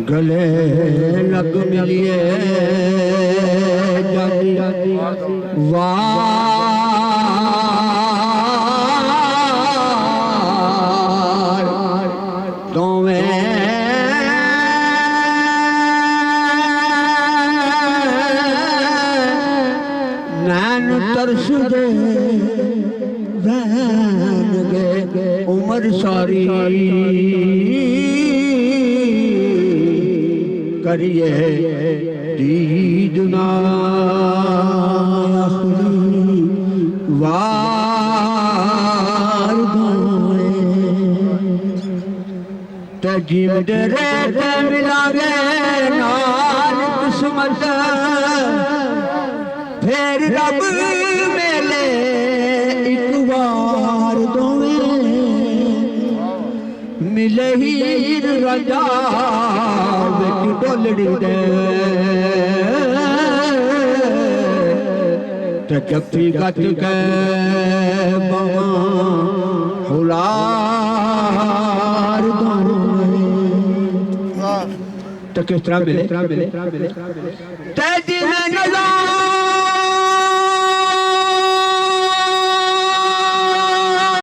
गले लग मिलिए जाती वार दोवें नैन तरस दे रहन गे उम्र सारी करिए दीद ना वार ते जिंदे रहते मिलांगे नाल किस्मत फिर रब मेले एक बार दोवें मिले ही रजा बेटी डोलड़ी दे ते जफ्फी गत के बावा हुलार दोवें ते किस तरह मिले ते जिन्हें नज़ार